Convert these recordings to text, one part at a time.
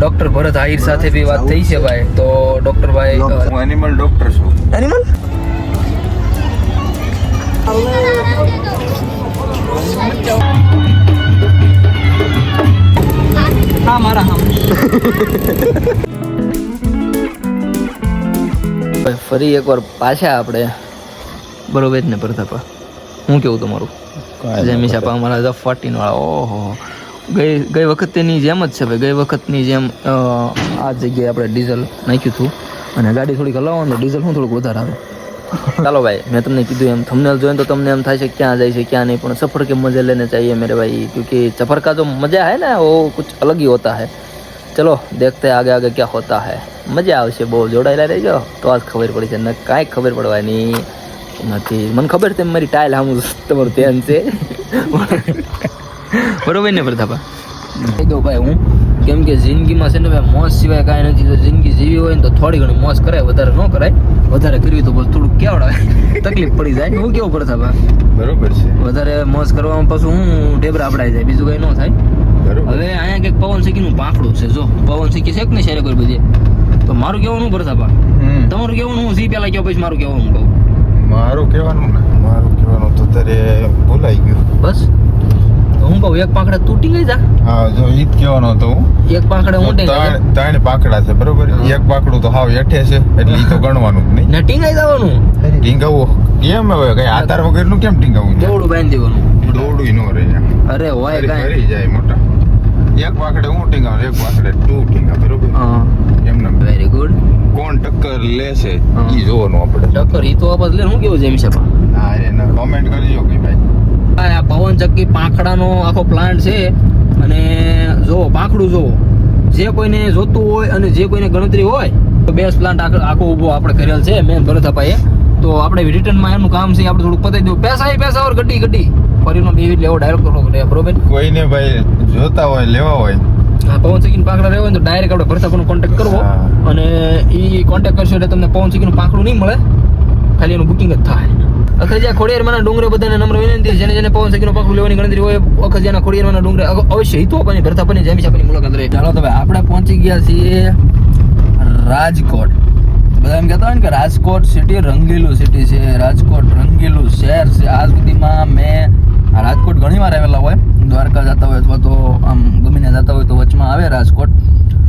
Doctor ભરત આહિર સાથે બી વાત થઈ છે ભાઈ. તો ડોક્ટર ભાઈ હું એનિમલ ડોક્ટર છું. એનિમલ હા મારા હા ફરી એકવાર પાછા આપણે બરોબર ને પ્રતાપા હું કેવું તમારું જેમિશાપા અમારા જફાટીન વાળા ઓહો ગઈ વખતની જેમ જ છે ભાઈ. ગઈ વખતની જેમ આ જગ્યાએ આપણે ડીઝલ નાખ્યું હતું અને ગાડી થોડીક હલાવવાનું ડીઝલ હું થોડુંક વધારે આવે. ચાલો ભાઈ મેં તમને કીધું એમ થંબનેલ જોઈને તો તમને એમ થાય છે ક્યાં જાય છે ક્યાં નહીં, પણ સફર के मजे लेने चाहिए मेरे भाई, क्योंकि सफर का जो मजा है ना वो कुछ अलग ही होता है. चलो देखते हैं आगे आगे क्या होता है. મજા આવશે બહુ. જોડાયેલા રહેજો તો આજ ખબર પડી છે ને કાંઈ ખબર પડવાની નથી. મને ખબર છે મારી ટાઈલ આમ તમારું ધ્યાન છે બરોબર ને પ્રતાપા કહી દઉં ભાઈ હું, કેમ કે જિંદગીમાં છે ને ભાઈ મોજ સિવાય કાંઈ નથી. તો જિંદગી જીવી હોય ને તો થોડી ઘણી મોજ કરાય, વધારે ન કરાય. વધારે કરવી તો બસ થોડુંક કેવડાવે તકલીફ પડી જાય. હું કેવું પ્રતાપા બરોબર છે. વધારે મોજ કરવામાં પાછું હું ઢેબરા આપડાઈ જાય, બીજું કઈ ન થાય. હવે અહીંયા કંઈક પવન સિક્કીનું પાંખડું છે. જો પવન સિક્કી છે કે ને શેરે કોઈ બધી. તો મારું કહેવાનું પ્રતાપા, તમારું કહેવાનું હું સી પેલા કહો પછી મારું કહેવાનું કહું. મારું કહેવાનું તો તારે ભૂલાઈ ગયું. બસ તો હું કહું એક પાંખડે તૂટી ગઈ જા. હા જો ઈ જ કહેવાનો હતો હું. એક પાંખડે ઊંટે ત્રણ પાંખડા છે બરોબર. એક પાંખડું તો હાવ હેઠે છે એટલે ઈ તો ગણવાનું જ નહીં. ને ટીંગાઈ જવાનું. ટીંગાવું કેમ હવે કઈ આધાર વગરનું કેમ ટીંગાવું? દોડું બાંધી દેવાનું. દોડું નો રહે. અરે હોય કાંઈ કરી જાય મોટા. એક પાંખડે હું ટીંગાવું, એક પાંખડે તું ટીંગા બરોબર. હા એમને વેરી ગુડ. કોણ ટક્કર લેશે ઈ જોવાનું આપણે. ટક્કર ઈ તો આપણે લે. હું કેવું જેમિશાપા હા એને કોમેન્ટ કરજો કે ભાઈ આ પવન ચક્કી પાંખડાનો આખો પ્લાન્ટ છે. અને જો પાંખડું જો જે કોઈને જોતું હોય અને જે કોઈને ગણતરી હોય તો બેસ્ટ પ્લાન્ટ આખો ઊભો આપણે કરેલ છે મેં ભરતભાઈએ. તો આપણે રિટર્નમાં એનું કામ છે આપણે થોડુંક પતાવી દઉં. પૈસા ઓર ગड्डी ફરીનો બે લેવો ડાયરેક્ટ કરો બરોબર. કોઈને ભાઈ જોતા હોય લેવા હોય હા પવન ચક્કીનું પાંખડા લેવા હોય તો ડાયરેક્ટ આપણે ભરતભાઈનો કોન્ટેક્ટ કરવો અને એ કોન્ટેક્ટ કરશો એટલે તમને પવન ચક્કીનું પાંખડું નહીં મળે, ખાલી એનું બુકિંગ જ થાય. અખજિયા ખોડિયારમાંના ડુંગરે બધાને નમ્ર વિનંતી, જેને જેને પવન ચક્કીનું પાંખડું લેવાની ગણતરી હોય અખજિયાના ખોડિયારમાંના ડુંગરે અવશ્ય હિતો આપવાની ભરતાપની જેમિશાપાની મુલાકાત રહે. ચાલો તો ભાઈ આપણે પહોંચી ગયા છીએ રાજકોટ. બધા એમ કહેતા હોય ને કે રાજકોટ સિટી રંગીલું સિટી છે, રાજકોટ રંગીલું શહેર છે. આજ સુધીમાં મેં રાજકોટ ઘણી વાર આવેલા હોય, દ્વારકા જતા હોય અથવા તો આમ ગમીને જતા હોય તો વચમાં આવે રાજકોટ,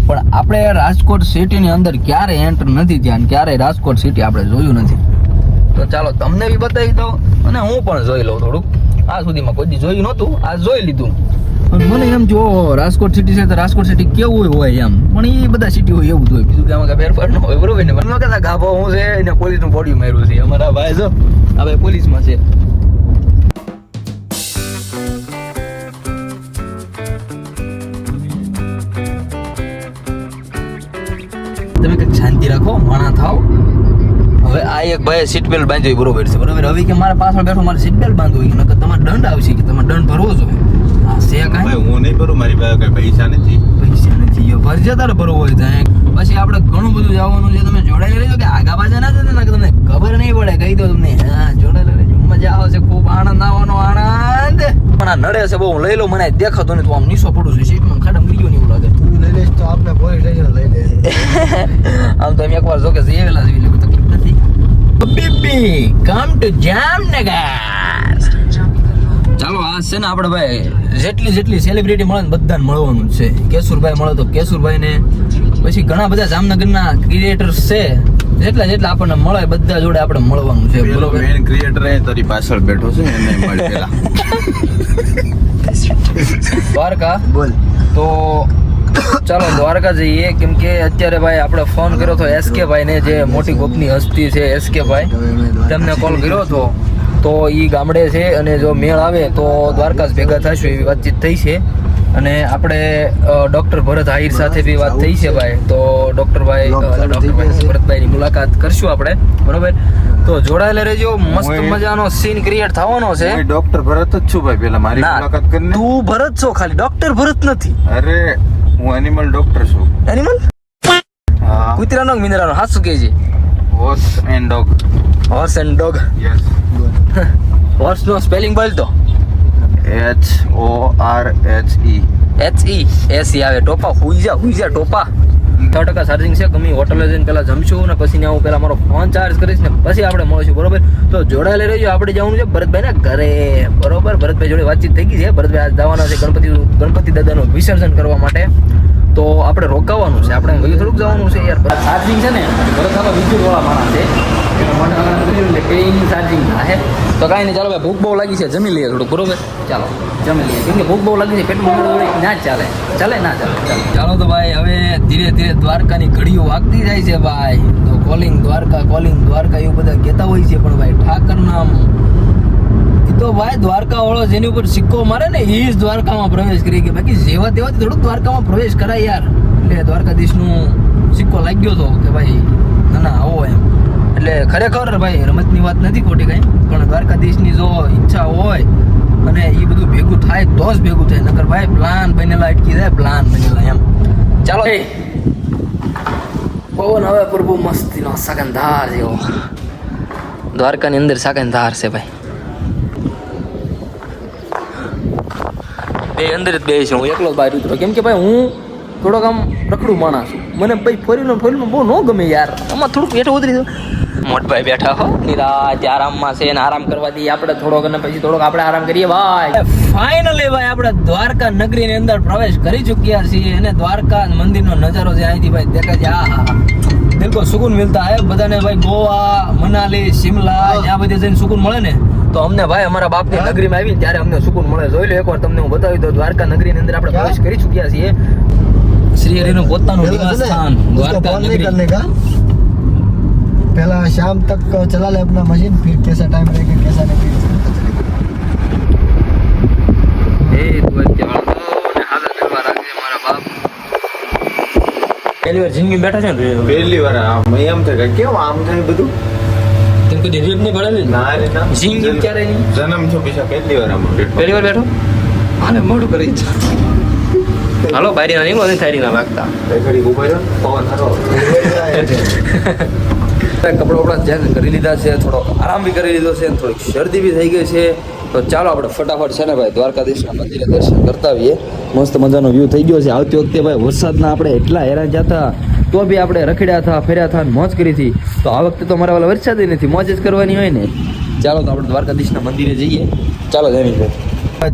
પણ આપણે રાજકોટ સિટીની અંદર ક્યારે એન્ટર નથી થયા, ક્યારે રાજકોટ સિટી આપણે જોયું નથી. તો ચાલો તમને બી બતાવી દઉં અને હું પણ જોઈ લઉં થોડુંક. આ સુધીમાં કોઈ દી જોયું નહોતું, આ જોઈ લીધું. મને એમ જો રાજકોટ સિટી છે તો રાજકોટ સિટી કેવું હોય એમ, પણ એ બધા સિટી હોય એવું જ હોય, બીજું કે આમાં કઈ ફેરફાર ન હોય બરોબર ને. મને કહેતા ગાભો હું છે એને પોલીસનું બોડિયું માર્યું છે. અમારા ભાઈ જો આ ભાઈ પોલીસમાં છે. તમે કંઈક શાંતિ રાખો, માણા થાવ. હવે આ એક ભાઈ સીટ બેલ્ટ બાંધ્યો બરોબર છે બરોબર. હવે કે મારા પાછળ બેઠો મારે સીટ બેલ્ટ બાંધવું હોય નકર તમારે દંડ આવશે કે તમારે દંડ ભરવો જોઈએ. હા છે કાંઈ હું નહીં ભરું, મારી પાસે કઈ પૈસા નથી. પૈસા નથી ભરજે તારે ભરવો હોય ત્યાં. પછી આપણે ઘણું બધું જવાનું છે. તમે જોડાઈ રહેજો કે આગા પાછા ના જતા કે તમને ખબર નહીં પડે. કહી દો તમને હા જોડાઈ રહેજો, મજા આવશે, ખૂબ આનંદ આવવાનો આનંદ. પણ આ નડે છે બહુ. હું લઈ લઉં, મને દેખાતો નહીં તો આમ નીસો પડું છું સીટમાં, ખાડા મરી ગયો ને એવું લાગે. તું લઈ લઈશ તો આપણે પોલીસ સ્ટેશન લઈ લે. આમ તો એમ એકવાર જો કે જીવેલા છે એટલે તકલીફ નથી. બીબી કમ ટુ જામનગર. ચાલો આ છે ને આપણે ભાઈ જેટલી સેલિબ્રિટી મળે ને બધાને મળવાનું જ છે. કેશુરભાઈ મળે તો કેશુરભાઈ ને, પછી ઘણા બધા જામનગરના ક્રિએટર્સ છે, જેટલા આપણને મળે બધા જોડે આપણે મળવાનું છે બરોબર. મેન ક્રિએટર એ તારી પાછળ બેઠો છે એને મળ પેલા દ્વારકા બોલ. તો ચાલો દ્વારકા જઈએ, કેમ કે અત્યારે ભાઈ આપણે ફોન કર્યો હતો એસકે ભાઈ ને, જે મોટી ગોપની હસ્તી છે એસકે ભાઈ, તેમને કોલ કર્યો હતો. તો એ ગામડે છે અને જો મેળ આવે તો દ્વારકા જ ભેગા થશું એવી વાતચીત થઈ છે. અને આપણે ડોક્ટર ભરત આહિર સાથે બી વાત થઈ છે ભાઈ. તો ડોક્ટર ભરતભાઈની મુલાકાત કરશું આપણે બરોબર. તો જોડાયેલા રહેજો, મસ્ત મજાનો સીન ક્રિએટ થવાનો છે. ડોક્ટર ભરત જ છું ભાઈ. પેલા મારી મુલાકાત કરીને. તું ભરત છો, ખાલી ડોક્ટર ભરત નથી. અરે હું એનિમલ ડોક્ટર છું. એનિમલ? હા. કૂતરાનો કે મીંદરાનો? હાથ શું કહે છે? Horse and dog. Horse and dog. Yes. Horse નો સ્પેલિંગ બોલ તો. HORSE. HESE આવે ટોપા. હુઈ જા ટોપા. 6% ચાર્જિંગ છે. ગમે હોટલે જઈને પેલા જમશું ને પછી હું પેલા મારો ફોન ચાર્જ કરીશ ને પછી આપણે મળીશું, બરોબર? તો જોડાયેલા રહેજો. આપણે જવાનું છે ભરતભાઈના ઘરે, બરોબર? ભરતભાઈ જોડે વાતચીત થઈ ગઈ છે. ભરતભાઈ આજ જવાના છે ગણપતિ દાદાનું વિસર્જન કરવા માટે, તો આપણે રોકાવાનું છે. આપણે વયું થોડુંક જવાનું છે યાર. ચાર્જિંગ છે ને ભરત આવા વિદ્યુતવાળા માણસ છે એટલે પેઇન ચાર્જિંગ થાય. તો કાંઈ નહીં, ચાલો ભાઈ, ભૂખ બહુ લાગી છે, જમી લઈએ થોડુંક, બરોબર? ચાલો જમી લઈએ, કેમ કે ભૂખ બહુ લાગી છે, પેટમાં ના ચાલે ના ચાલે. ચાલો તો ભાઈ, હવે ધીરે ધીરે દ્વારકાની ઘડીઓ વાગતી જાય છે ભાઈ. તો કોલિંગ દ્વારકા એવું બધા કહેતા હોય છે, પણ ભાઈ ઠાકર નામ તો ભાઈ દ્વારકા વાળો જેની ઉપર સિક્કો મારે ને એ જ દ્વારકામાં પ્રવેશ કરી કે બાકી જેવા તેવાથી થોડુંક દ્વારકામાં પ્રવેશ કરાય યાર. એટલે દ્વારકાધીશનું સિક્કો લાગ્યો હતો કે ભાઈ ના આવો એમ. એટલે ખરેખર ભાઈ રમતની વાત નથી ખોટી કાંઈ, પણ દ્વારકાધીશની જો ઈચ્છા હોય અને એ બધું ભેગું થાય તો જ ભેગું થાય, નકર ભાઈ પ્લાન બનેલા અટકી જાય, પ્લાન બનેલા એમ. ચાલો પવન હવે પ્રભુ મસ્તીનો સાગંધાર જેવો દ્વારકાની અંદર સાગંધાર છે ભાઈ. બે અંદર જ બેસી હું એકલો બહાર ઉતરો, કેમ કે ભાઈ હું થોડોક આમ રખડું માણસ છું. મને ભાઈ ફોરીને બહુ ન ગમે યાર. આમાં થોડુંક બેઠો ઉતરી દઉં. મોટભાઈ બેઠા હો નિરાજ આરામમાં છે ને આરામ કરવા દઈએ આપણે થોડોક, અને પછી થોડોક આપણે આરામ કરીએ ભાઈ. ફાઇનલી ભાઈ આપણે દ્વારકા નગરીની અંદર પ્રવેશ કરી ચૂક્યા છીએ અને દ્વારકા મંદિરનો નજારો છે અહીંથી ભાઈ દેખાય છે. આ દિલ કો સુકૂન મિલતા હે બધાને ભાઈ. ગોવા, મનાલી, શિમલા જ્યાં બધે જઈને સુકૂન મળે ને, તો અમને ભાઈ અમારા બાપની નગરીમાં આવીને ત્યારે અમને સુકૂન મળે. જોઈ લો એકવાર, તમને હું બતાવી દઉં. દ્વારકા નગરીની અંદર આપણે પ્રવેશ કરી ચૂક્યા છીએ. શ્રી હરિનું પોતાનું નિવાસ સ્થાન દ્વારકા નગરી. पहला शाम तक चला ले अपना मशीन, फिर कैसा टाइम रहेगा कैसा नहीं. પહેલી વાર જિંદગી બેઠા છે ને, પહેલી વાર આમ એમ થાય કે કેમ આમ થાય બધું. તેમ કદી રેટ નહીં ભણેલી ના રે ના, જિંદગી ક્યારે નહીં. જન્મ છો પૈસા પહેલી વાર આમ પહેલી વાર બેઠો હાલે મોઢું કરી છે. હાલો બારી ના નહીં થારી ના લાગતા ઘડી ઉભા રહ્યો પવન હારો. કપડા ચેન્જ કરી લીધા છે, થોડો આરામ બી કરી લીધો છે, થોડીક શરદી બી થઈ ગઈ છે. તો ચાલો આપણે ફટાફટ છે ને ભાઈ દ્વારકાધીશના મંદિરે દર્શન કરતા આવીએ. મસ્ત મજાનો વ્યૂ થઈ ગયો છે. આવતી વખતે ભાઈ વરસાદના આપણે એટલા હેરાન જતા તો બી આપણે રખડ્યા હતા, ફર્યા હતા, મોજ કરી હતી. તો આ વખતે તો મારા વાલા વરસાદ નથી, મોજ જ કરવાની હોય ને. ચાલો તો આપણે દ્વારકાધીશના મંદિરે જઈએ. ચાલો જમીનભાઈ.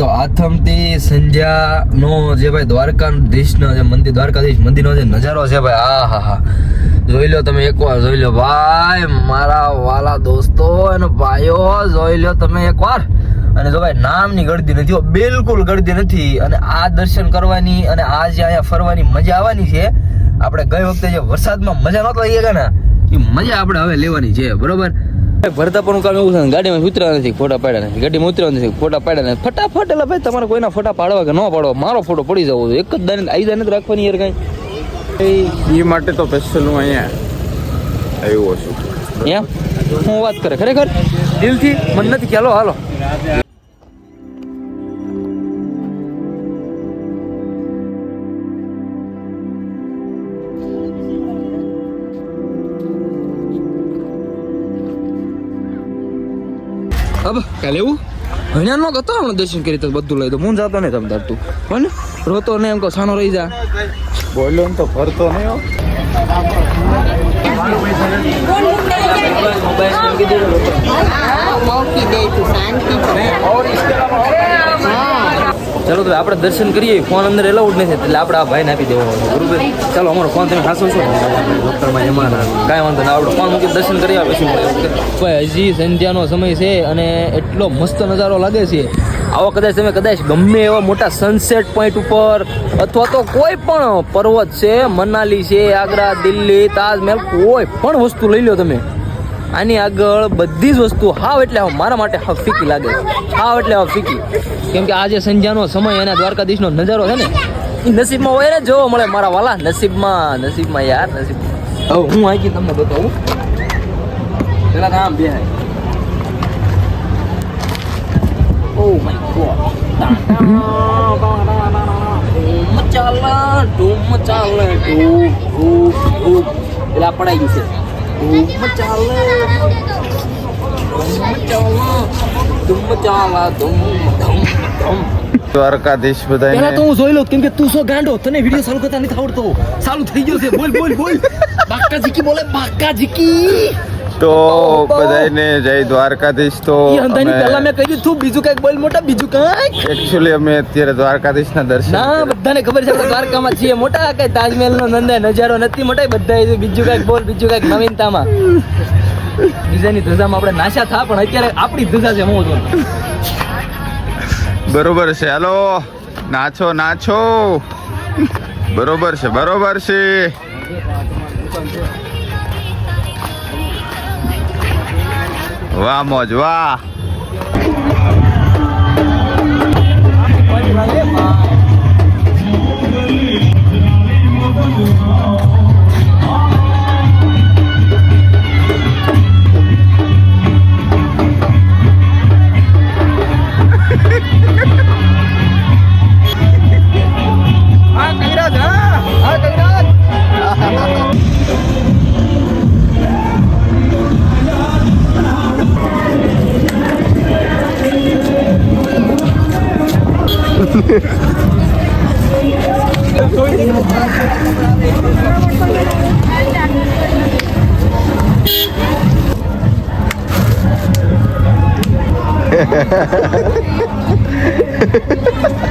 તો આથમતી સંધ્યાનો જે ભાઈ દ્વારકાધીશનો જે મંદિર, દ્વારકાધીશ મંદિરનો જે નજારો છે ભાઈ, આ હા હા જોઈ લો તમે એકવાર, જોઈ લો ભાઈ મારા વાલા દોસ્તો અને ભાઈઓ, જોઈ લો તમે એકવાર. અને જો ભાઈ નામની ગળદી નથી, બિલકુલ ગળદી નથી. અને આ દર્શન કરવાની અને આ જે અહીંયા ફરવાની મજા આવવાની છે. આપણે ગઈ વખતે જે વરસાદમાં મજા નહોતો લઈ ગયા ને, એ મજા આપણે હવે લેવાની છે, બરોબર? ભરતા પણ કામ એવું છે, ગાડીમાં ઉતરવા નથી, ફોટા પાડ્યા નથી, ગાડીમાં ઉતરવા નથી, ફોટા પાડ્યા નથી. ફટાફટ એટલે ભાઈ તમારે કોઈના ફોટા પાડવા કે ન પાડવા, મારો ફોટો પડી જવો જોઈએ. એક જ દાને આઈદા નથી રાખવાની યાર કાંઈ. એ માટે તો સ્પેશિયલ હું અહીંયા આવ્યો છું. એમ હું વાત કરે ખરેખર દિલથી મન નથી ખ્યાલો. હાલો अब કાલે એવું અહીંયા નો ગતો હમણાં દર્શન કરી તો બધું લઈ દો. હું જાતો નહીં તમ તું કોને રોતો ને એમ કહો છાનો રહી જા. બોલ્યો ને તો ફરતો નહીં હો. ચાલો તો આપણે દર્શન કરીએ. ફોન અંદર એલાઉડ નથી એટલે આપણે આ ભાઈને આપી દેવાનો, બરોબર? ચાલો અમારો ફોન તમે ખાસો છો ડોક્ટરમાં જમા કાંઈ વાંધો ના, આપણે ફોન મૂકી દર્શન કરી આવે પછી ભાઈ. હજી સંધ્યાનો સમય છે અને એટલો મસ્ત નજારો લાગે છે. આવો કદાચ તમે ગમે એવા મોટા સનસેટ પોઈન્ટ ઉપર અથવા તો કોઈ પણ પર્વત છે, મનાલી છે, આગ્રા, દિલ્હી, તાજમહેલ, કોઈ પણ વસ્તુ લઈ લો તમે, આની આગળ બધી જ વસ્તુ હાવ એટલે હાવ મારા માટે હાવ ફીકી લાગે છે. હાવ એટલે હાવ ફીકી. કેમ કે આ જે સંધ્યાનો સમય અને દ્વારકાધીશનો નજારો છે ને, એ નસીબમાં હોય ને જોવા મળે મારા વાલા. નસીબમાં યાર, નસીબ. હવે હું આખી તમને બતાવું. પેલા કામ બે Oh my god. મચાલે પેલા પડાઈ ગયું છે. દ્વારકાધીશ પહેલા બધાને તો હું જોઈ લઉં કેમ કે તું સો ગાંડો તને વિડીયો ચાલુ કરતા નથી આવડતો ચાલુ થઈ ગયો છે બોલ બોલ બોલ બાકા જીકી બોલે બાકા જીકી તો બધાને જય દ્વારકાધીશ. તો ઈ અંધાની પહેલા મેં કહ્યું તું બીજું કઈક બોલ મોટા બીજું કઈક એકચ્યુઅલી અમે અત્યારે દ્વારકાધીશના દર્શન ના બધાને ખબર છે આપણે દ્વારકામાં છીએ મોટા કઈ તાજમહેલ નો નજારો નથી મોટા બધા બીજું કઈક બોલ બીજું કઈક નવીનતામાં બીજાની ધજામાં આપણે નાશા થા પણ અત્યારે આપણી ધજા છે હું જોઉં બરોબર છે. હાલો નાચો નાચો. બરોબર છે બરોબર છે. વાહ મોજ વાહ.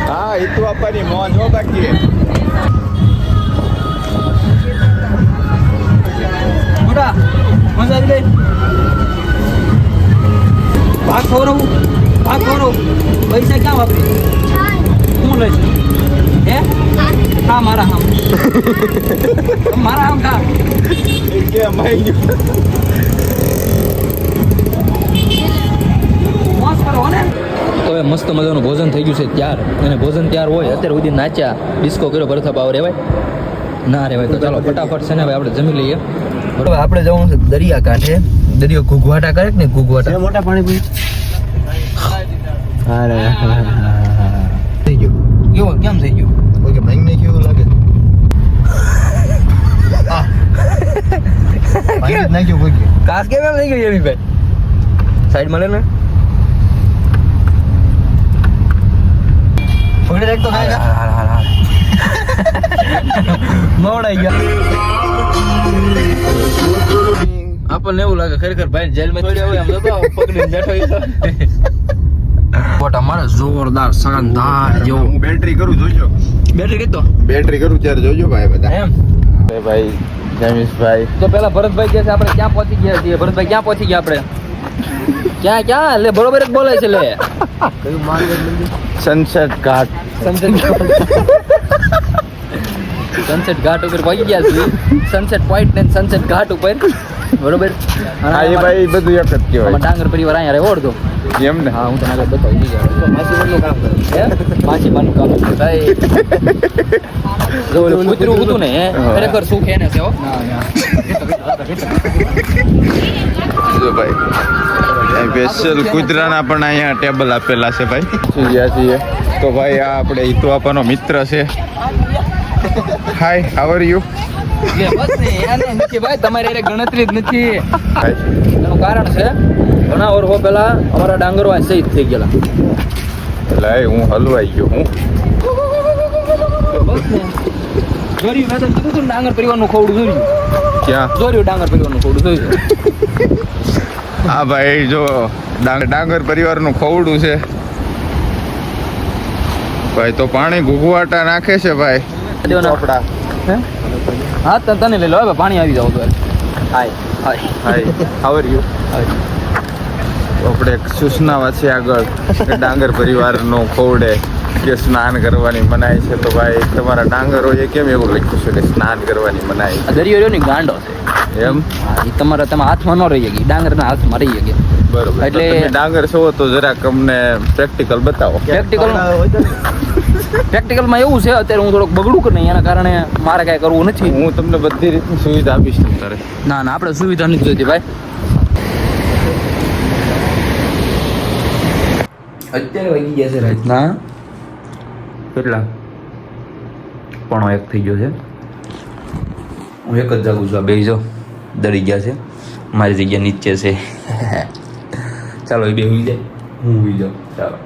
હા એ તો આપવાની મોજ હો બાકી. મોટા મજા આવી ગઈ ભાગ ખોરો પૈસા ક્યાં વાપરી હું લઈશ હે ખા મારા આમ મારા આમ ખા મોજ કરો ને. તો હવે મસ્ત મજાનું ભોજન થઈ ગયું છે ત્યાર અને ભોજન ત્યાર હોય અત્યારે સુધી નાચ્યા ડિસ્કો કર્યો ભરથા પાવ રેવાય ના રેવાય તો ચાલો ફટાફટ છે ને હવે આપણે જમી લઈએ. બરાબર આપણે જવાનું છે દરિયા કાંઠે દરિયો ઘૂઘવાટા કરે ને ઘૂઘવાટા મોટા પાણી પી થઈ ગયું કેવું કેમ થઈ ગયું ઓકે ભાઈને કેવું લાગે ભાઈ નાખ્યું કોઈ કાસ કેમ એમ થઈ ગઈ એવી ભાઈ સાઈડ મળે ને પકડી રાખ તો ખાય મોડાઈ ગયા આપણને એવું લાગે ખરેખર ભાઈ જેલમાં છોડ્યા હોય આમ તો પકડીને બેઠો ફોટા મારે જોરદાર શાનદાર જેવો હું બેટરી કરું જોજો. બેટરી કીધો બેટરી કરું ત્યારે જોજો ભાઈ બધા. એમ એ ભાઈ જમીશભાઈ તો પેલા ભરતભાઈ કહે છે આપણે ક્યાં પહોંચી ગયા છીએ ભરતભાઈ ક્યાં પહોંચી ગયા આપણે ક્યાં ક્યાં લે બરોબર જ બોલે છે લે સનસેટ ઘાટ. સનસેટ ઘાટ ઉપર પહોંચી ગયા છીએ સનસેટ પોઈન્ટ ને સનસેટ ઘાટ ઉપર બરોબર હા એ ભાઈ બધું એક જ કહેવાય ડાંગર પરિવાર અહીંયા રહે ઓળખો એમ ને. હા હું તને આગળ બતાવી દીધું માછીમારનું કામ કરે માછીમારનું કામ કરે ભાઈ જો ઓલું કૂતરું હતું ને ખરેખર સુખ એને છે હો જો ભાઈ સ્પેશિયલ કુતરાના પણ અહીંયા ટેબલ આપેલા છે ભાઈ ગયા છીએ તો ભાઈ આ આપણે હિતુ આપવાનો મિત્ર છે. હાય હાવ આર યુ. બસ ને એને નથી ભાઈ તમારી અરે ગણતરી જ નથી હાય. એનું કારણ છે ઘણા વર્ષો પહેલા અમારા ડાંગરો આ શહીદ થઈ ગયેલા એટલે હું હલવાઈ ગયો હું. બસ ને જોર્યું મેં તને કીધું હતું ને ડાંગર પરિવારનું ખોવડું જોર્યું ક્યાં જોર્યું ડાંગર પરિવારનું ખોવડું જોયું હા ભાઈ જો ડાંગર પરિવારનું ખવડું છે ભાઈ. તો પાણી ઘૂઘવાટા નાખે છે ભાઈ. ચોપડા. હે હા તને લઈ લો હવે પાણી આવી જાવ તો હાય હાય હાય હાવ આર યુ. આપણે એક સૂચના છે આગળ કે ડાંગર પરિવારનો ખોવડે કે સ્નાન કરવાની મનાઈ છે. તો ભાઈ તમારા ડાંગરોએ કેમ એવું લખ્યું છે કે સ્નાન કરવાની મનાઈ આ દરિયો રહ્યો ને ગાંડો છે એમ? એ તમારા તમે હાથમાં ન રહી ગઈ ડાંગરના હાથમાં રહી ગઈ બરોબર. એટલે- એટલે ડાંગર છો તો જરાક અમને પ્રેક્ટિકલ બતાવો. પ્રેક્ટિકલમાં એવું છે અત્યારે હું થોડોક બગડું કે નહીં એના કારણે મારે કાંઈ કરવું નથી હું તમને બધી રીતની સુવિધા આપીશ તારે. ના ના આપણે સુવિધા નથી જોઈતી ભાઈ અત્યારે વાગી ગયા છે રાતના કેટલા 1:30 થઈ ગયો છે હું એક જ જાગું છું આ બે જો દડી ગયા છે મારી જગ્યા નીચે છે ચાલો એ બે હુઈ જાય હું હુઈ જાઉં ચાલો